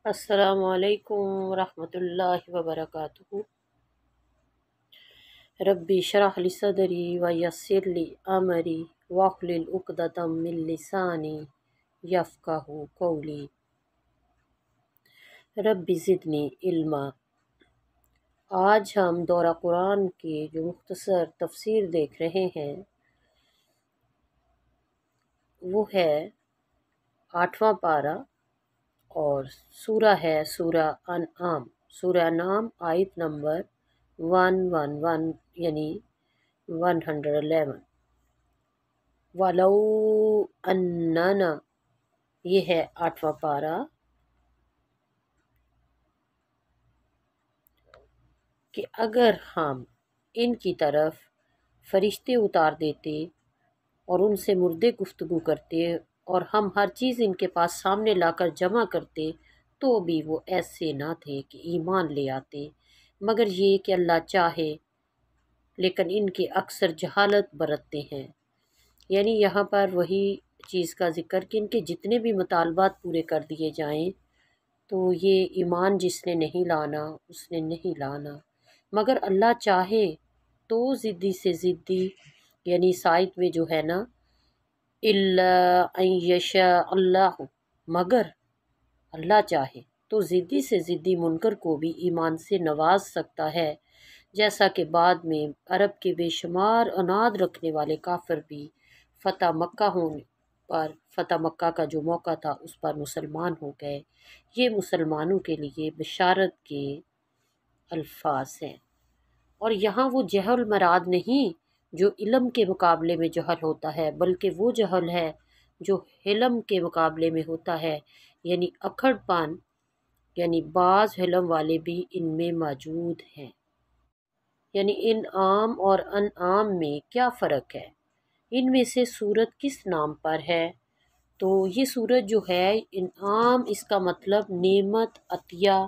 السلام علیکم ورحمۃ اللہ وبرکاتہ۔ ربی اشرح لی صدری ویسر لی امری واحلل عقدۃ من لسانی یفقہوا قولی۔ ربی زدنی علما۔ آج ہم دورہ قرآن کی جو مختصر تفسیر دیکھ رہے ہیں وہ ہے 8واں پارہ، اور سورہ ہے سورہ انعام۔ سورہ انعام آیت نمبر 111 یعنی 111۔ وَلَوْ أَنَّنَا، یہ ہے 8واں پارہ، کہ اگر ہم ان کی طرف فرشتے اتار دیتے اور ان سے مردے گفتگو کرتے اور ہم ہر چیز ان کے پاس سامنے لا کر جمع کرتے تو بھی وہ ایسے نہ تھے کہ ایمان لے آتے، مگر یہ کہ اللہ چاہے، لیکن ان کے اکثر جہالت برتتے ہیں۔ یعنی یہاں پر وہی چیز کا ذکر کہ ان کے جتنے بھی مطالبات پورے کر دیے جائیں تو یہ ایمان جس نے نہیں لانا اس نے نہیں لانا، مگر اللہ چاہے تو ضدی سے ضدی، یعنی سائد میں جو ہے نا الا ان یشاء اللہ، مگر اللہ چاہے تو ضدی سے ضدی منکر کو بھی ایمان سے نواز سکتا ہے، جیسا کہ بعد میں عرب کے بے شمار عناد رکھنے والے کافر بھی فتح مکہ ہونے پر، فتح مکہ کا جو موقع تھا اس پر مسلمان ہو گئے۔ یہ مسلمانوں کے لیے بشارت کے الفاظ ہیں۔ اور یہاں وہ جہل مراد نہیں جو علم کے مقابلے میں جہل ہوتا ہے، بلکہ وہ جہل ہے جو علم کے مقابلے میں ہوتا ہے، یعنی اکھڑ پن، یعنی بعض علم والے بھی ان میں موجود ہیں۔ یعنی انعام اور انعام میں کیا فرق ہے؟ ان میں سے سورت کس نام پر ہے؟ تو یہ سورت جو ہے انعام، اس کا مطلب نعمت، عطیہ،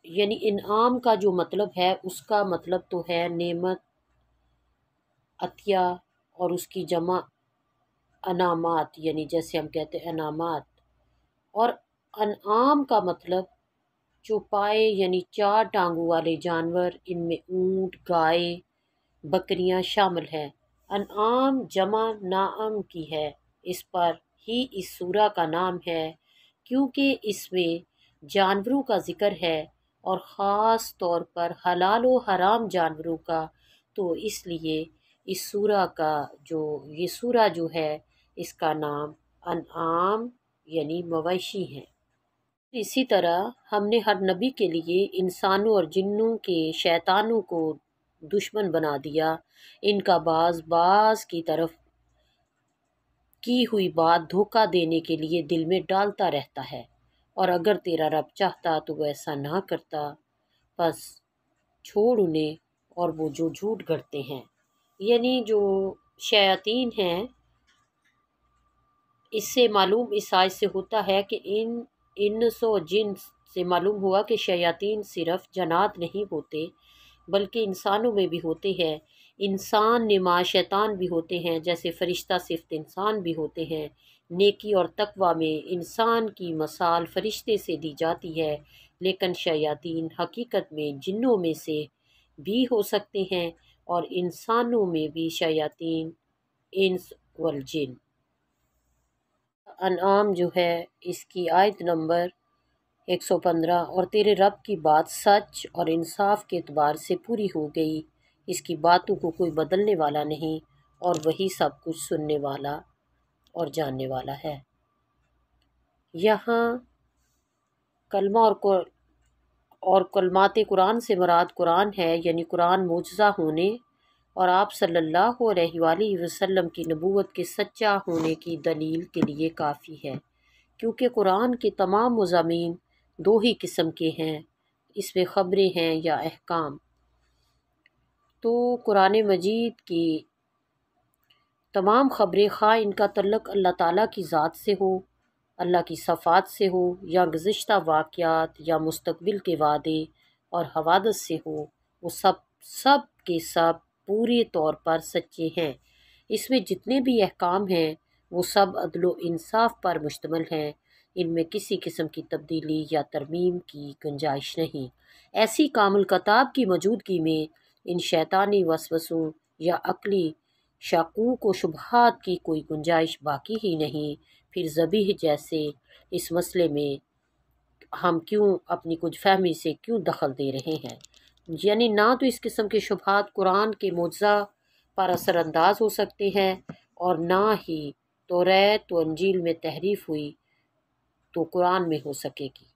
یعنی انعام کا جو مطلب ہے اس کا مطلب تو ہے نعمت، عطیہ، اور اس کی جمع انعامات، یعنی جیسے ہم کہتے ہیں انعامات۔ اور انعام کا مطلب چوپائے، یعنی 4 ٹانگوں والے جانور، ان میں اونٹ، گائے، بکریاں شامل ہیں۔ انعام جمع نعم کی ہے، اس پر ہی اس سورہ کا نام ہے، کیونکہ اس میں جانوروں کا ذکر ہے اور خاص طور پر حلال و حرام جانوروں کا، تو اس لیے اس سورہ کا یہ سورہ جو ہے اس کا نام انعام یعنی مویشی ہے۔ اسی طرح ہم نے ہر نبی کے لیے انسانوں اور جنوں کے شیطانوں کو دشمن بنا دیا، ان کا بعض کی طرف کی ہوئی بات دھوکہ دینے کے لیے دل میں ڈالتا رہتا ہے، اور اگر تیرا رب چاہتا تو وہ ایسا نہ کرتا، بس چھوڑ انہیں اور وہ جو جھوٹ گھڑتے ہیں۔ یعنی جو شیاطین ہیں، اس سے معلوم اس آیت سے ہوتا ہے کہ انس و جن سے معلوم ہوا کہ شیاطین صرف جنات نہیں ہوتے بلکہ انسانوں میں بھی ہوتے ہیں، انسان نما شیطان بھی ہوتے ہیں، جیسے فرشتہ صفت انسان بھی ہوتے ہیں۔ نیکی اور تقوی میں انسان کی مثال فرشتے سے دی جاتی ہے، لیکن شیاطین حقیقت میں جنوں میں سے بھی ہو سکتے ہیں، اور انسانوں میں بھی شیاطین انس والجن۔ انعام جو ہے اس کی آیت نمبر 115، اور تیرے رب کی بات سچ اور انصاف کے اعتبار سے پوری ہو گئی، اس کی باتوں کو کوئی بدلنے والا نہیں، اور وہی سب کچھ سننے والا اور جاننے والا ہے۔ یہاں کلمہ اور کلمات قرآن سے مراد قرآن ہے، یعنی قرآن معجزہ ہونے اور آپ صلی اللہ علیہ وآلہ وسلم کی نبوت کے سچا ہونے کی دلیل کے لیے کافی ہے، کیونکہ قرآن کے تمام مضامین 2 ہی قسم کے ہیں، اس میں خبریں ہیں یا احکام۔ تو قرآن مجید کی تمام خبریں، خواہ ان کا تعلق اللہ تعالیٰ کی ذات سے ہو، اللہ کی صفات سے ہو، یا گزشتہ واقعات یا مستقبل کے وعدے اور حوادث سے ہو، وہ سب کے سب پورے طور پر سچے ہیں۔ اس میں جتنے بھی احکام ہیں وہ سب عدل و انصاف پر مشتمل ہیں، ان میں کسی قسم کی تبدیلی یا ترمیم کی گنجائش نہیں۔ ایسی کامل کتاب کی موجودگی میں ان شیطانی وسوسوں یا عقلی شکوک و شبہات کی کوئی گنجائش باقی ہی نہیں۔ پھر ذبیح جیسے اس مسئلے میں ہم کیوں اپنی کچھ فہمی سے کیوں دخل دے رہے ہیں؟ یعنی نہ تو اس قسم کے شبہات قرآن کے معجزہ پر اثر انداز ہو سکتے ہیں، اور نہ ہی توریت و انجیل میں تحریف ہوئی تو قرآن میں ہو سکے گی۔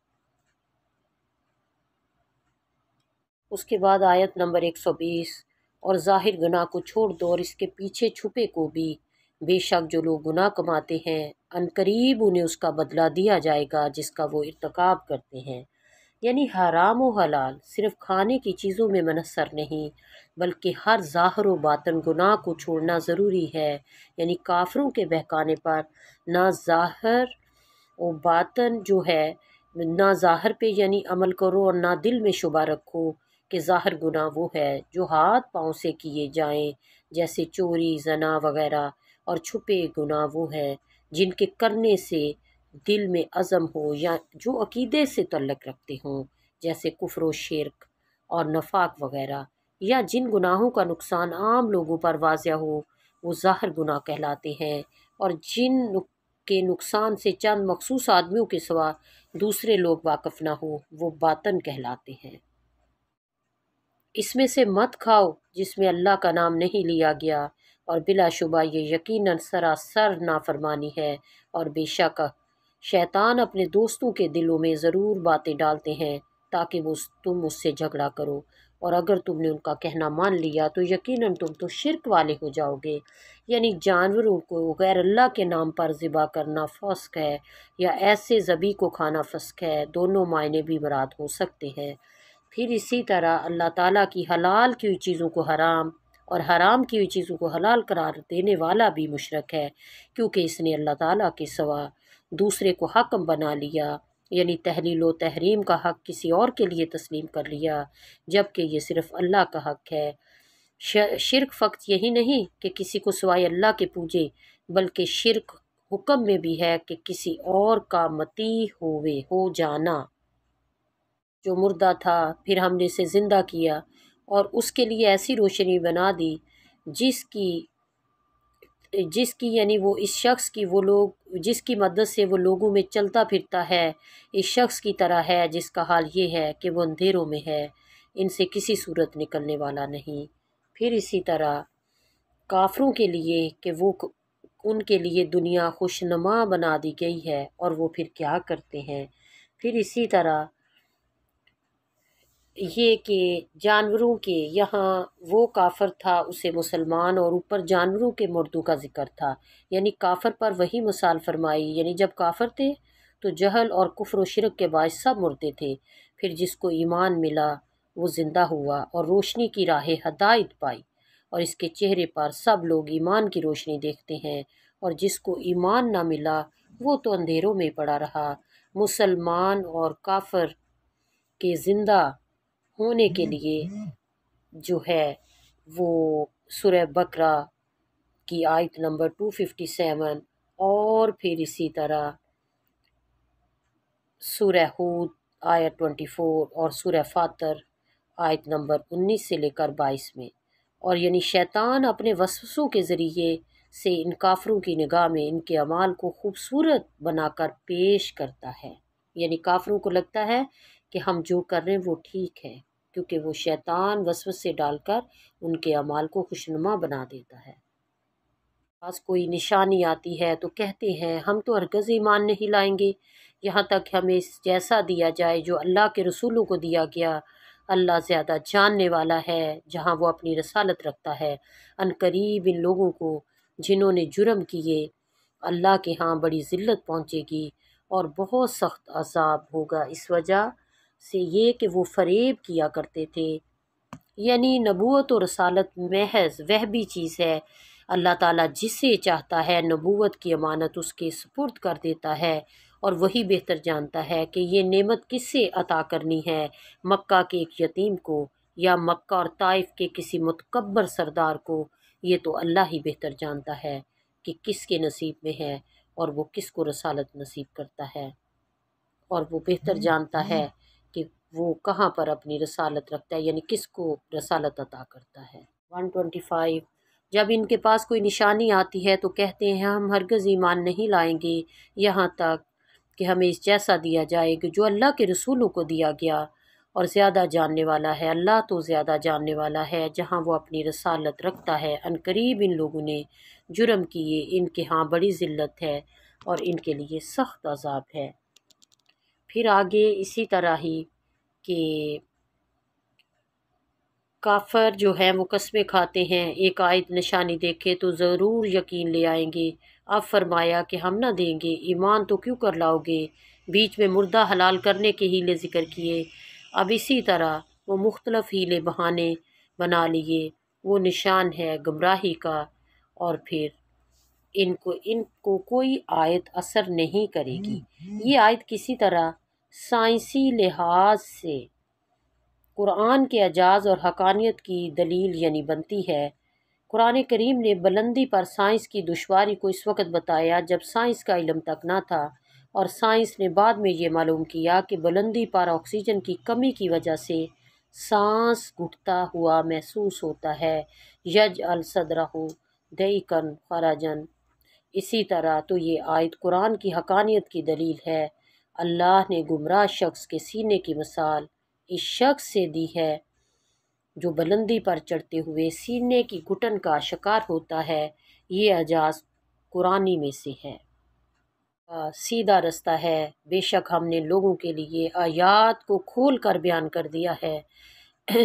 اس کے بعد آیت نمبر 120، اور ظاہر گناہ کو چھوڑ دو اور اس کے پیچھے چھپے کو بھی، بے شک جو لوگ گناہ کماتے ہیں عنقریب انہیں اس کا بدلہ دیا جائے گا جس کا وہ ارتکاب کرتے ہیں۔ یعنی حرام و حلال صرف کھانے کی چیزوں میں منحصر نہیں، بلکہ ہر ظاہر و باطن گناہ کو چھوڑنا ضروری ہے۔ یعنی کافروں کے بہکانے پر نہ ظاہر و باطن جو ہے، نہ ظاہر پہ یعنی عمل کرو اور نہ دل میں شبہ رکھو کہ ظاہر گناہ وہ ہے جو ہاتھ پاؤں سے کیے جائیں جیسے چوری، زنا وغیرہ، اور چھپے گناہ وہ ہے جن کے کرنے سے دل میں عزم ہو یا جو عقیدے سے تعلق رکھتے ہوں جیسے کفر و شرک اور نفاق وغیرہ، یا جن گناہوں کا نقصان عام لوگوں پر واضح ہو وہ ظاہر گناہ کہلاتے ہیں، اور جن کے نقصان سے چند مخصوص آدمیوں کے سوا دوسرے لوگ واقف نہ ہو وہ باطن کہلاتے ہیں۔ اس میں سے مت کھاؤ جس میں اللہ کا نام نہیں لیا گیا، اور بلا شبہ یہ یقیناً سراسر نافرمانی ہے، اور بے شک شیطان اپنے دوستوں کے دلوں میں ضرور باتیں ڈالتے ہیں تاکہ تم اس سے جھگڑا کرو، اور اگر تم نے ان کا کہنا مان لیا تو یقیناً تم تو شرک والے ہو جاؤ گے۔ یعنی جانوروں کو غیر اللہ کے نام پر ذبح کرنا فسق ہے، یا ایسے ذبیح کو کھانا فسق ہے، دونوں معنی بھی مراد ہو سکتے ہیں۔ پھر اسی طرح اللہ تعالیٰ کی حلال کی ہوئی چیزوں کو حرام اور حرام کی ہوئی چیزوں کو حلال قرار دینے والا بھی مشرک ہے، کیونکہ اس نے اللہ تعالیٰ کے سوا دوسرے کو حکم بنا لیا، یعنی تحلیل و تحریم کا حق کسی اور کے لیے تسلیم کر لیا، جبکہ یہ صرف اللہ کا حق ہے۔ شرک فقط یہی نہیں کہ کسی کو سوائے اللہ کے پوجے، بلکہ شرک حکم میں بھی ہے کہ کسی اور کا مطیع ہو جانا۔ جو مردہ تھا پھر ہم نے اسے زندہ کیا اور اس کے لیے ایسی روشنی بنا دی جس کی یعنی وہ اس شخص کی وہ لوگ جس کی مدد سے وہ لوگوں میں چلتا پھرتا ہے، اس شخص کی طرح ہے جس کا حال یہ ہے کہ وہ اندھیروں میں ہے، ان سے کسی صورت نکلنے والا نہیں۔ پھر اسی طرح کافروں کے لیے کہ وہ ان کے لیے دنیا خوشنما بنا دی گئی ہے، اور وہ پھر کیا کرتے ہیں۔ پھر اسی طرح یہ کہ جانوروں کے یہاں وہ کافر تھا اسے مسلمان، اور اوپر جانوروں کے مردوں کا ذکر تھا، یعنی کافر پر وہی مثال فرمائی، یعنی جب کافر تھے تو جہل اور کفر و شرک کے باعث سب مردے تھے، پھر جس کو ایمان ملا وہ زندہ ہوا اور روشنی کی راہ ہدایت پائی، اور اس کے چہرے پر سب لوگ ایمان کی روشنی دیکھتے ہیں، اور جس کو ایمان نہ ملا وہ تو اندھیروں میں پڑا رہا۔ مسلمان اور کافر کے زندہ ہونے کے لیے جو ہے وہ سورہ بقرہ کی آیت نمبر 257 اور پھر اسی طرح سورہ ہود آیت 24 اور سورہ فاطر آیت نمبر 19 سے لے کر 22 میں، اور یعنی شیطان اپنے وسوسوں کے ذریعے سے ان کافروں کی نگاہ میں ان کے اعمال کو خوبصورت بنا کر پیش کرتا ہے، یعنی کافروں کو لگتا ہے کہ ہم جو کر رہے ہیں وہ ٹھیک ہے، کیونکہ وہ شیطان وسوسے ڈال کر ان کے اعمال کو خوشنما بنا دیتا ہے۔ پاس کوئی نشانی آتی ہے تو کہتے ہیں ہم تو ہرگز ایمان نہیں لائیں گے یہاں تک ہمیں جیسا دیا جائے جو اللہ کے رسولوں کو دیا گیا۔ اللہ زیادہ جاننے والا ہے جہاں وہ اپنی رسالت رکھتا ہے۔ عنقریب ان لوگوں کو جنہوں نے جرم کیے اللہ کے ہاں بڑی ذلت پہنچے گی اور بہت سخت عذاب ہوگا، اس وجہ سے یہ کہ وہ فریب کیا کرتے تھے۔ یعنی نبوت و رسالت محض وہ بھی چیز ہے، اللہ تعالیٰ جسے چاہتا ہے نبوت کی امانت اس کے سپرد کر دیتا ہے، اور وہی بہتر جانتا ہے کہ یہ نعمت کس سے عطا کرنی ہے، مکہ کے ایک یتیم کو یا مکہ اور طائف کے کسی متکبر سردار کو۔ یہ تو اللہ ہی بہتر جانتا ہے کہ کس کے نصیب میں ہے اور وہ کس کو رسالت نصیب کرتا ہے۔ اور وہ بہتر جانتا ہے کہ وہ کہاں پر اپنی رسالت رکھتا ہے، یعنی کس کو رسالت عطا کرتا ہے۔ 125، جب ان کے پاس کوئی نشانی آتی ہے تو کہتے ہیں ہم ہرگز ایمان نہیں لائیں گے یہاں تک کہ ہمیں اس جیسا دیا جائے کہ جو اللہ کے رسولوں کو دیا گیا، اور زیادہ جاننے والا ہے اللہ، تو زیادہ جاننے والا ہے۔ جہاں وہ اپنی رسالت رکھتا ہے عنقریب ان لوگوں نے جرم کیے، ان کے ہاں بڑی ذلت ہے اور ان کے لیے سخت عذاب ہے۔ پھر آگے اسی طرح ہی کہ کافر جو ہیں وہ قسمیں کھاتے ہیں ایک آیت نشانی دیکھے تو ضرور یقین لے آئیں گے، اب فرمایا کہ ہم نہ دیں گے، ایمان تو کیوں کر لاؤ گے؟ بیچ میں مردہ حلال کرنے کے ہیلے ذکر کیے۔ اب اسی طرح وہ مختلف ہیلے بہانے بنا لیے، وہ نشان ہے گمراہی کا، اور پھر ان کو کوئی آیت اثر نہیں کرے گی۔ یہ آیت کسی طرح سائنسی لحاظ سے قرآن کے اعجاز اور حقانیت کی دلیل یعنی بنتی ہے۔ قرآن کریم نے بلندی پر سائنس کی دشواری کو اس وقت بتایا جب سائنس کا علم تک نہ تھا، اور سائنس نے بعد میں یہ معلوم کیا کہ بلندی پر آکسیجن کی کمی کی وجہ سے سانس گھٹتا ہوا محسوس ہوتا ہے، یجعل صدرہ ضیقا خرجا۔ اسی طرح تو یہ آیت قرآن کی حقانیت کی دلیل ہے۔ اللہ نے گمراہ شخص کے سینے کی مثال اس شخص سے دی ہے جو بلندی پر چڑھتے ہوئے سینے کی گھٹن کا شکار ہوتا ہے۔ یہ اعجاز قرآنی میں سے ہے، سیدھا رستہ ہے۔ بے شک ہم نے لوگوں کے لیے آیات کو کھول کر بیان کر دیا ہے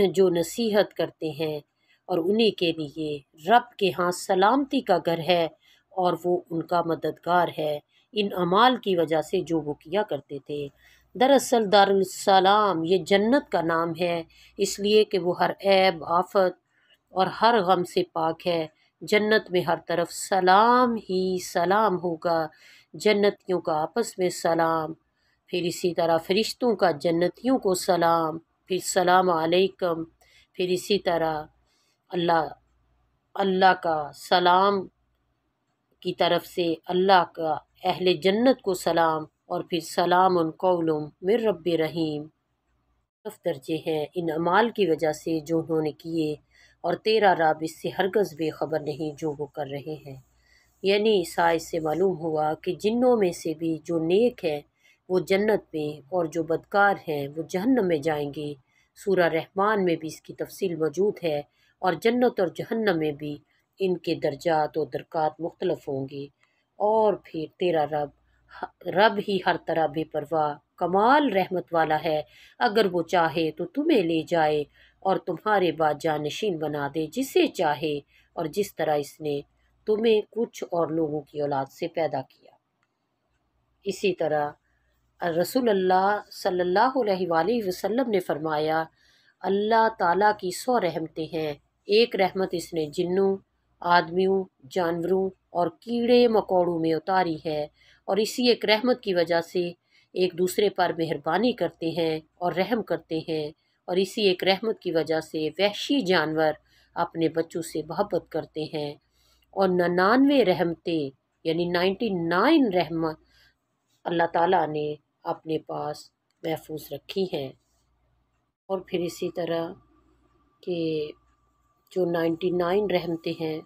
جو نصیحت کرتے ہیں، اور انہی کے لیے رب کے ہاں سلامتی کا گھر ہے اور وہ ان کا مددگار ہے ان اعمال کی وجہ سے جو وہ کیا کرتے تھے۔ دراصل دارالسلام یہ جنت کا نام ہے اس لیے کہ وہ ہر عیب، آفت اور ہر غم سے پاک ہے۔ جنت میں ہر طرف سلام ہی سلام ہوگا، جنتیوں کا آپس میں سلام، پھر اسی طرح فرشتوں کا جنتیوں کو سلام، پھر سلام علیکم، پھر اسی طرح اللہ کا سلام کی طرف سے اللہ کا اہل جنت کو سلام، اور پھر سلام قول من رب رحیم۔ درجے ہیں ان اعمال کی وجہ سے جو انہوں نے کیے، اور تیرا رب اس سے ہرگز بے خبر نہیں جو وہ کر رہے ہیں۔ یعنی اس آیت سے معلوم ہوا کہ جنوں میں سے بھی جو نیک ہیں وہ جنت میں، اور جو بدکار ہیں وہ جہنم میں جائیں گے۔ سورہ رحمان میں بھی اس کی تفصیل موجود ہے، اور جنت اور جہنم میں بھی ان کے درجات و درکات مختلف ہوں گے۔ اور پھر تیرا رب ہی ہر طرح بے پرواہ کمال رحمت والا ہے، اگر وہ چاہے تو تمہیں لے جائے اور تمہارے بعد جانشین بنا دے جسے چاہے، اور جس طرح اس نے تمہیں کچھ اور لوگوں کی اولاد سے پیدا کیا۔ اسی طرح رسول اللہ صلی اللہ علیہ وآلہ وسلم نے فرمایا اللہ تعالیٰ کی 100 رحمتیں ہیں، ایک رحمت اس نے جنوں، آدمیوں، جانوروں اور کیڑے مکوڑوں میں اتاری ہے، اور اسی ایک رحمت کی وجہ سے ایک دوسرے پر مہربانی کرتے ہیں اور رحم کرتے ہیں، اور اسی ایک رحمت کی وجہ سے وحشی جانور اپنے بچوں سے محبت کرتے ہیں، اور 99 رحمتیں یعنی 99 رحمت اللہ تعالیٰ نے اپنے پاس محفوظ رکھی ہیں۔ اور پھر اسی طرح کہ جو 99 رحمتیں ہیں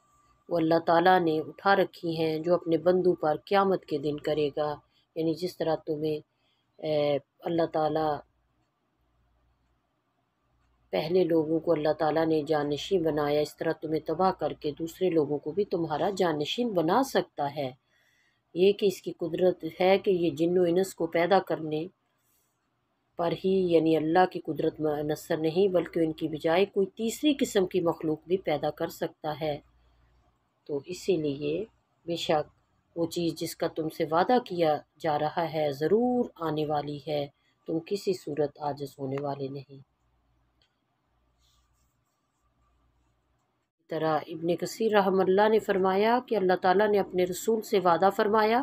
وہ اللہ تعالیٰ نے اٹھا رکھی ہیں جو اپنے بندوں پر قیامت کے دن کرے گا، یعنی جس طرح تمہیں اللہ تعالیٰ پہلے لوگوں کو اللہ تعالیٰ نے جانشین بنایا، اس طرح تمہیں تباہ کر کے دوسرے لوگوں کو بھی تمہارا جانشین بنا سکتا ہے۔ یہ کہ اس کی قدرت ہے کہ یہ جن و انس کو پیدا کرنے پر ہی یعنی اللہ کی قدرت منحصر نہیں بلکہ ان کی بجائے کوئی تیسری قسم کی مخلوق بھی پیدا کر سکتا ہے۔ تو اسی لیے بے شک وہ چیز جس کا تم سے وعدہ کیا جا رہا ہے ضرور آنے والی ہے، تم کسی صورت عاجز ہونے والے نہیں۔ اس طرح ابن کثیر رحمہ اللہ نے فرمایا کہ اللہ تعالیٰ نے اپنے رسول سے وعدہ فرمایا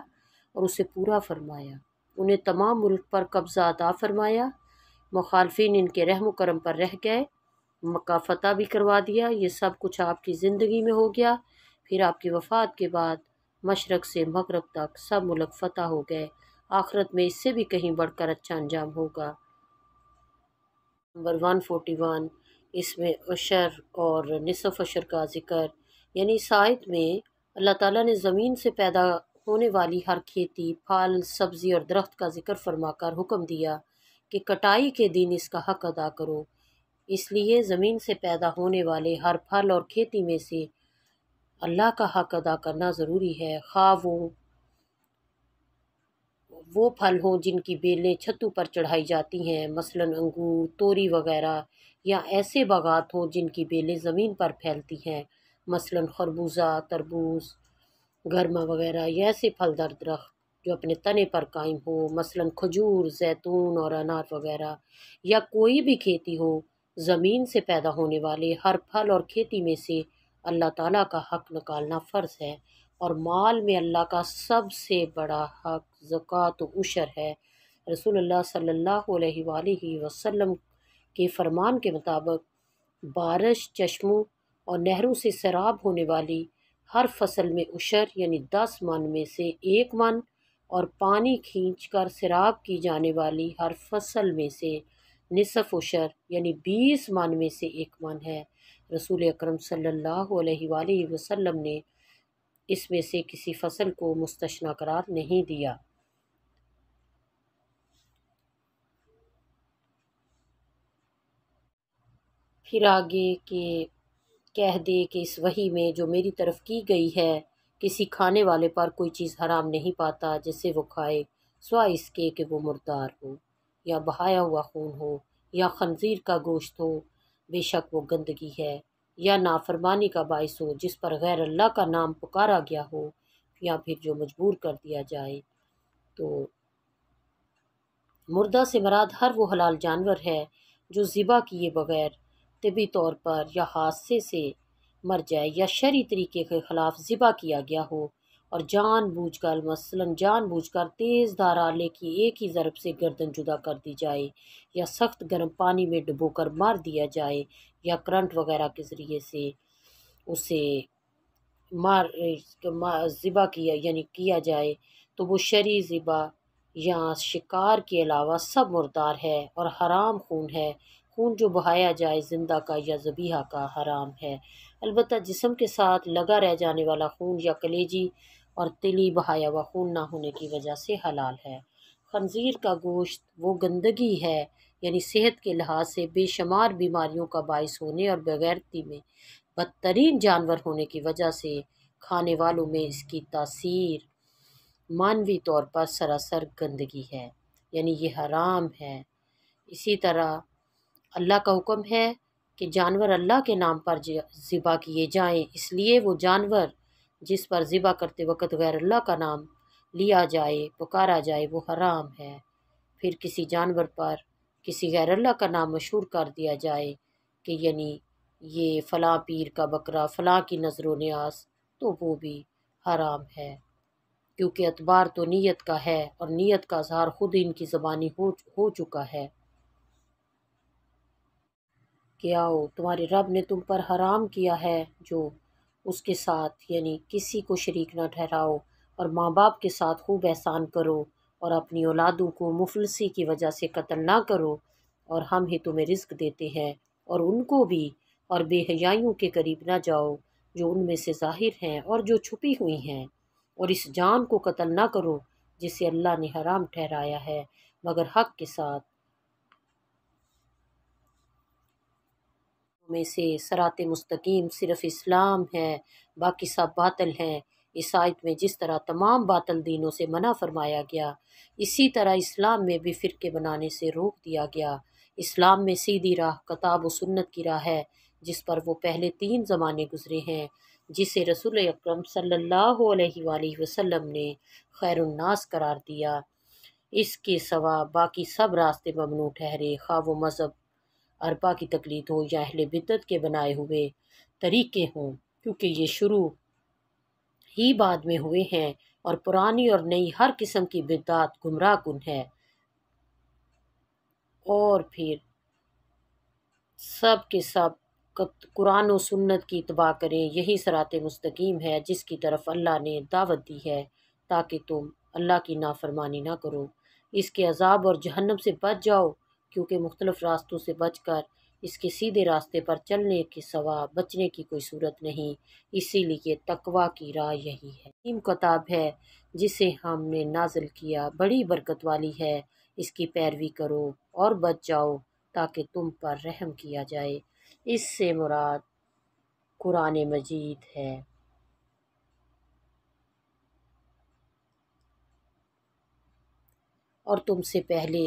اور اسے پورا فرمایا، انہیں تمام ملک پر قبضہ عطا فرمایا، مخالفین ان کے رحم و کرم پر رہ گئے، مکہ فتح بھی کروا دیا، یہ سب کچھ آپ کی زندگی میں ہو گیا۔ پھر آپ کی وفات کے بعد مشرق سے مغرب تک سب ملک فتح ہو گئے، آخرت میں اس سے بھی کہیں بڑھ کر اچھا انجام ہوگا۔ نمبر 141، اس میں عشر اور نصف عشر کا ذکر، یعنی اس آیت میں اللہ تعالیٰ نے زمین سے پیدا ہونے والی ہر کھیتی، پھل، سبزی اور درخت کا ذکر فرما کر حکم دیا کہ کٹائی کے دن اس کا حق ادا کرو۔ اس لیے زمین سے پیدا ہونے والے ہر پھل اور کھیتی میں سے اللہ کا حق ادا کرنا ضروری ہے، خواہ وہ پھل ہوں جن کی بیلیں چھتوں پر چڑھائی جاتی ہیں، مثلاً انگور، توری وغیرہ، یا ایسے باغات ہوں جن کی بیلیں زمین پر پھیلتی ہیں، مثلاً خربوزہ، تربوز، گرما وغیرہ، یا ایسے پھلدار درخت جو اپنے تنے پر قائم ہو، مثلاً کھجور، زیتون اور انار وغیرہ، یا کوئی بھی کھیتی ہو۔ زمین سے پیدا ہونے والے ہر پھل اور کھیتی میں سے اللہ تعالیٰ کا حق نکالنا فرض ہے، اور مال میں اللہ کا سب سے بڑا حق زکوٰۃ و عشر ہے۔ رسول اللہ صلی اللہ علیہ وآلہ وسلم کے فرمان کے مطابق بارش، چشموں اور نہروں سے سیراب ہونے والی ہر فصل میں عشر یعنی 10 من میں سے 1 من، اور پانی کھینچ کر سیراب کی جانے والی ہر فصل میں سے نصف عشر یعنی 20 من میں سے 1 من ہے۔ رسول اکرم صلی اللہ علیہ وآلہ وسلم نے اس میں سے کسی فصل کو مستثنی قرار نہیں دیا۔ پھر آگے کہ کہہ دے کہ اس وحی میں جو میری طرف کی گئی ہے، کسی کھانے والے پر کوئی چیز حرام نہیں پاتا جسے وہ کھائے، سوائے اس کے کہ وہ مردار ہو، یا بہایا ہوا خون ہو، یا خنزیر کا گوشت ہو، بے شک وہ گندگی ہے، یا نافرمانی کا باعث ہو جس پر غیر اللہ کا نام پکارا گیا ہو، یا پھر جو مجبور کر دیا جائے۔ تو مردہ سے مراد ہر وہ حلال جانور ہے جو ذبح کیے بغیر طبی طور پر یا حادثے سے مر جائے، یا شرعی طریقے کے خلاف ذبح کیا گیا ہو، اور جان بوجھ کر، مثلاً جان بوجھ کر تیز دھار آلے کی ایک ہی ضرب سے گردن جدا کر دی جائے، یا سخت گرم پانی میں ڈبو کر مار دیا جائے، یا کرنٹ وغیرہ کے ذریعے سے اسے ذبح کیا جائے، تو وہ شرعی ذبح یا شکار کے علاوہ سب مردار ہے اور حرام خون ہے۔ خون جو بہایا جائے زندہ کا یا ذبیحہ کا حرام ہے، البتہ جسم کے ساتھ لگا رہ جانے والا خون یا کلیجی اور تلی بہایا ہوا خون نہ ہونے کی وجہ سے حلال ہے۔ خنزیر کا گوشت وہ گندگی ہے، یعنی صحت کے لحاظ سے بے شمار بیماریوں کا باعث ہونے اور بغیرتی میں بدترین جانور ہونے کی وجہ سے کھانے والوں میں اس کی تاثیر معنوی طور پر سراسر گندگی ہے، یعنی یہ حرام ہے۔ اسی طرح اللہ کا حکم ہے کہ جانور اللہ کے نام پر ذبح کیے جائیں، اس لیے وہ جانور جس پر ذبح کرتے وقت غیر اللہ کا نام لیا جائے، پکارا جائے، وہ حرام ہے۔ پھر کسی جانور پر کسی غیر اللہ کا نام مشہور کر دیا جائے کہ یعنی یہ فلاں پیر کا بکرا، فلاں کی نظر و نیاز، تو وہ بھی حرام ہے، کیونکہ اعتبار تو نیت کا ہے، اور نیت کا اظہار خود ان کی زبانی ہو چکا ہے کہ آؤ تمہارے رب نے تم پر حرام کیا ہے جو اس کے ساتھ یعنی کسی کو شریک نہ ٹھہراؤ، اور ماں باپ کے ساتھ خوب احسان کرو، اور اپنی اولادوں کو مفلسی کی وجہ سے قتل نہ کرو، اور ہم ہی تمہیں رزق دیتے ہیں، اور ان کو بھی، اور بے حیائیوں کے قریب نہ جاؤ جو ان میں سے ظاہر ہیں اور جو چھپی ہوئی ہیں، اور اس جان کو قتل نہ کرو جسے اللہ نے حرام ٹھہرایا ہے مگر حق کے ساتھ۔ میں سے صراط مستقیم صرف اسلام ہے، باقی سب باطل ہیں۔ اس آیت میں جس طرح تمام باطل دینوں سے منع فرمایا گیا، اسی طرح اسلام میں بھی فرقے بنانے سے روک دیا گیا۔ اسلام میں سیدھی راہ کتاب و سنت کی راہ ہے، جس پر وہ پہلے 3 زمانے گزرے ہیں، جسے رسول اکرم صلی اللہ علیہ وآلہ وسلم نے خیر الناس قرار دیا۔ اس کے سوا باقی سب راستے ممنوع ٹھہرے، خواہ وہ مذہب اربا کی تقلید ہو یا اہل بدعت کے بنائے ہوئے طریقے ہوں، کیونکہ یہ شروع ہی بعد میں ہوئے ہیں، اور پرانی اور نئی ہر قسم کی بدعت گمراہ کن ہے۔ اور پھر سب کے سب قرآن و سنت کی اتباع کریں، یہی صراط مستقیم ہے جس کی طرف اللہ نے دعوت دی ہے، تاکہ تم اللہ کی نافرمانی نہ کرو، اس کے عذاب اور جہنم سے بچ جاؤ، کیونکہ مختلف راستوں سے بچ کر اس کے سیدھے راستے پر چلنے کے سوا بچنے کی کوئی صورت نہیں، اسی لیے تقوی کی راہ یہی ہے۔ عظیم کتاب ہے جسے ہم نے نازل کیا، بڑی برکت والی ہے، اس کی پیروی کرو اور بچ جاؤ تاکہ تم پر رحم کیا جائے۔ اس سے مراد قرآن مجید ہے۔ اور تم سے پہلے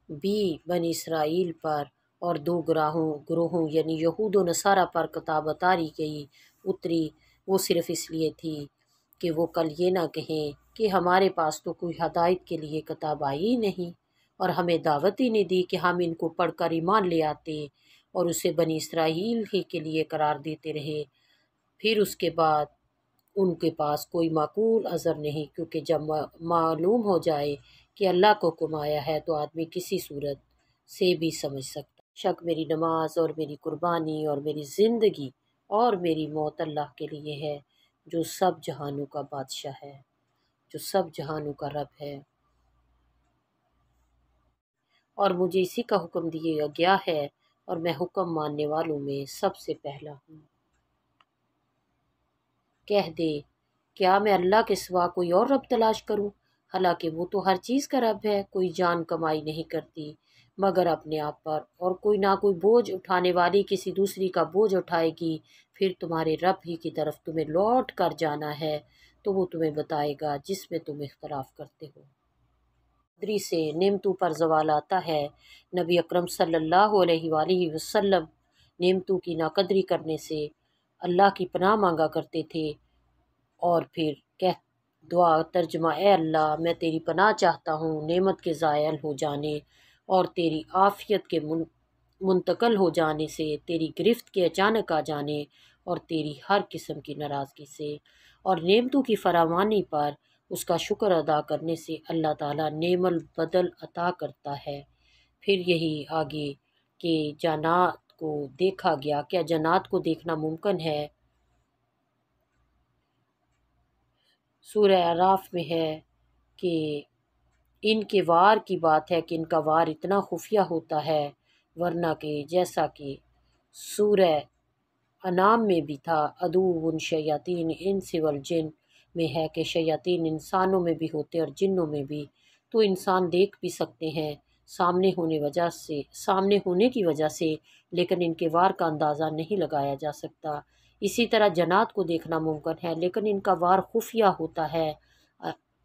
بھی بنی اسرائیل پر اور دو گروہوں یعنی یہود و نصارہ پر کتاب اتری، وہ صرف اس لیے تھی کہ وہ کل یہ نہ کہیں کہ ہمارے پاس تو کوئی ہدایت کے لیے کتاب آئی ہی نہیں، اور ہمیں دعوت ہی نہیں دی کہ ہم ان کو پڑھ کر ایمان لے آتے اور اسے بنی اسرائیل ہی کے لیے قرار دیتے رہے۔ پھر اس کے بعد ان کے پاس کوئی معقول عذر نہیں، کیونکہ جب معلوم ہو جائے کہ اللہ کو حکم آیا ہے تو آدمی کسی صورت سے بھی سمجھ سکتا۔ شک میری نماز اور میری قربانی اور میری زندگی اور میری موت اللہ کے لیے ہے، جو سب جہانوں کا بادشاہ ہے، جو سب جہانوں کا رب ہے، اور مجھے اسی کا حکم دیا گیا ہے، اور میں حکم ماننے والوں میں سب سے پہلا ہوں۔ کہہ دے، کیا میں اللہ کے سوا کوئی اور رب تلاش کروں؟ حالانکہ وہ تو ہر چیز کا رب ہے۔ کوئی جان کمائی نہیں کرتی مگر اپنے آپ پر، اور کوئی نہ کوئی بوجھ اٹھانے والی کسی دوسری کا بوجھ اٹھائے گی۔ پھر تمہارے رب ہی کی طرف تمہیں لوٹ کر جانا ہے، تو وہ تمہیں بتائے گا جس میں تم اختلاف کرتے ہو۔ قدری سے نعمتوں پر زوال آتا ہے۔ نبی اکرم صلی اللہ علیہ وآلہ وسلم نعمتوں کی ناقدری کرنے سے اللہ کی پناہ مانگا کرتے تھے، اور پھر دعا ترجمہ: اے اللہ، میں تیری پناہ چاہتا ہوں نعمت کے زائل ہو جانے اور تیری عافیت کے منتقل ہو جانے سے، تیری گرفت کے اچانک آ جانے اور تیری ہر قسم کی ناراضگی سے، اور نعمتوں کی فراوانی پر اس کا شکر ادا کرنے سے اللہ تعالیٰ نعم البدل عطا کرتا ہے۔ پھر یہی آگے کہ جنات کو دیکھا گیا، کیا جنات کو دیکھنا ممکن ہے؟ سورہ اعراف میں ہے کہ ان کے وار کی بات ہے کہ ان کا وار اتنا خفیہ ہوتا ہے، ورنہ کہ جیسا کہ سورہ انعام میں بھی تھا، عدو شیاطین الانس والجن میں ہے کہ شیاطین انسانوں میں بھی ہوتے اور جنوں میں بھی، تو انسان دیکھ بھی سکتے ہیں سامنے ہونے کی وجہ سے، لیکن ان کے وار کا اندازہ نہیں لگایا جا سکتا۔ اسی طرح جنات کو دیکھنا ممکن ہے، لیکن ان کا وار خفیہ ہوتا ہے۔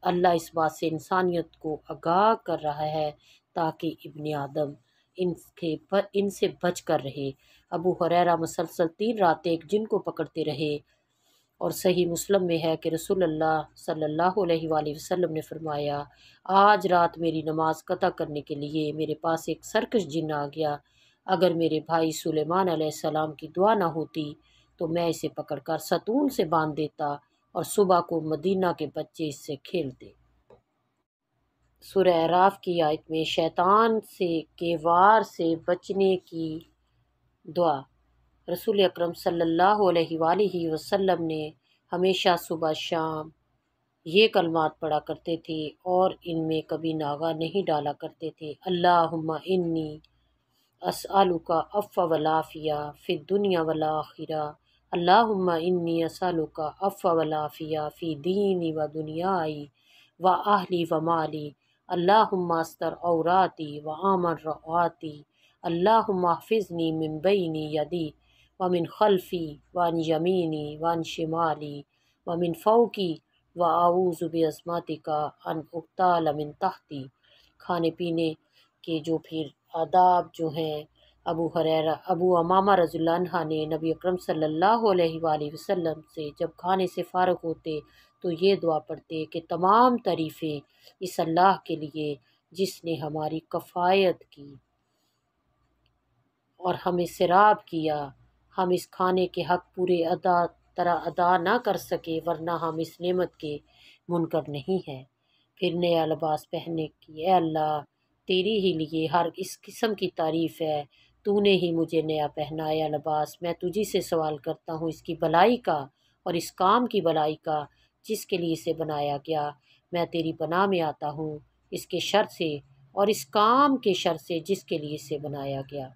اللہ اس بات سے انسانیت کو آگاہ کر رہا ہے تاکہ ابن آدم ان سے بچ کر رہے۔ ابو ہریرہ مسلسل 3 راتیں ایک جن کو پکڑتے رہے، اور صحیح مسلم میں ہے کہ رسول اللہ صلی اللہ علیہ وآلہ وسلم نے فرمایا، آج رات میری نماز قطع کرنے کے لیے میرے پاس ایک سرکش جن آ گیا۔ اگر میرے بھائی سلیمان علیہ السلام کی دعا نہ ہوتی تو میں اسے پکڑ کر ستون سے باندھ دیتا اور صبح کو مدینہ کے بچے اس سے کھیلتے۔ سورہ اعراف کی آیت میں شیطان کے وار سے بچنے کی دعا رسول اکرم صلی اللہ علیہ وآلہ وسلم نے ہمیشہ صبح شام یہ کلمات پڑھا کرتے تھے، اور ان میں کبھی ناغہ نہیں ڈالا کرتے تھے۔ اللہم انی اسألک عفو والعافیہ فی الدنیا والآخرہ، اللہم انی اسألک عفو والعافیہ فی دینی و دنیائی و اہلی و مالی، اللہم استر عوراتی و آمن رعاتی، اللہم احفظنی من بین یدی ومن خلفی وعن یمینی وعن شمالی ومن فوقی واعوذ بعظمتک ان اغتال من تحتی۔ کھانے پینے کے جو پھر آداب جو ہیں، ابو امامہ رضی اللہ عنہ نے نبی اکرم صلی اللہ علیہ وآلہ وسلم سے جب کھانے سے فارغ ہوتے تو یہ دعا پڑھتے کہ تمام تعریفیں اس اللہ کے لیے جس نے ہماری کفایت کی اور ہمیں سیراب کیا۔ ہم اس کھانے کے حق پورے طرح ادا نہ کر سکے، ورنہ ہم اس نعمت کے منکر نہیں ہیں۔ پھر نیا لباس پہننے کی، اے اللہ، تیری ہی لیے ہر اس قسم کی تعریف ہے، تو نے ہی مجھے نیا پہنایا لباس۔ میں تجھی سے سوال کرتا ہوں اس کی بھلائی کا اور اس کام کی بھلائی کا جس کے لیے اسے بنایا گیا۔ میں تیری پناہ میں آتا ہوں اس کے شر سے اور اس کام کے شر سے جس کے لیے اسے بنایا گیا۔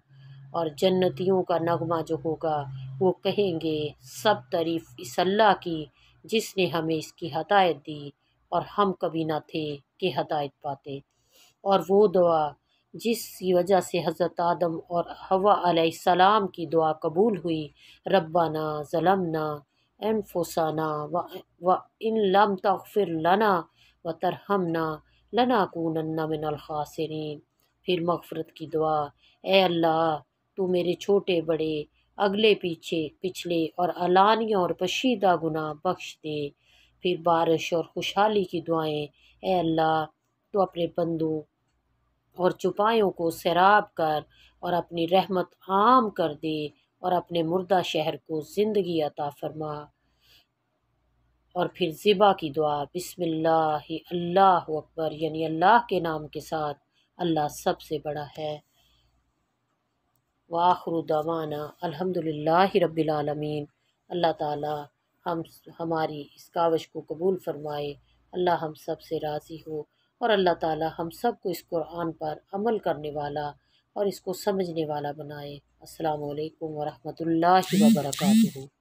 اور جنتیوں کا نغمہ جو ہوگا وہ کہیں گے سب تعریف اس اللہ کی جس نے ہمیں اس کی ہدایت دی اور ہم کبھی نہ تھے کہ ہدایت پاتے۔ اور وہ دعا جس کی وجہ سے حضرت آدم اور حوا علیہ السلام کی دعا قبول ہوئی، ربنا ظلمنا انفسنا وان لم تغفر لنا وترحمنا لنکونن من الخاسرین۔ پھر مغفرت کی دعا، اے اللہ تو میرے چھوٹے بڑے اگلے پیچھے پچھلے اور علانیہ اور پشیدہ گناہ بخش دے۔ پھر بارش اور خوشحالی کی دعائیں، اے اللہ تو اپنے بندوں اور چپایوں کو سیراب کر اور اپنی رحمت عام کر دے اور اپنے مردہ شہر کو زندگی عطا فرما۔ اور پھر ذبح کی دعا، بسم اللہ اللہ اکبر، یعنی اللہ کے نام کے ساتھ، اللہ سب سے بڑا ہے۔ وآخر دعوانا الحمدللہ رب العالمین۔ اللہ تعالی ہماری اس کاوش کو قبول فرمائے، اللہ ہم سب سے راضی ہو، اور اللہ تعالی ہم سب کو اس قرآن پر عمل کرنے والا اور اس کو سمجھنے والا بنائے۔ السلام علیکم ورحمۃ اللہ وبرکاتہ۔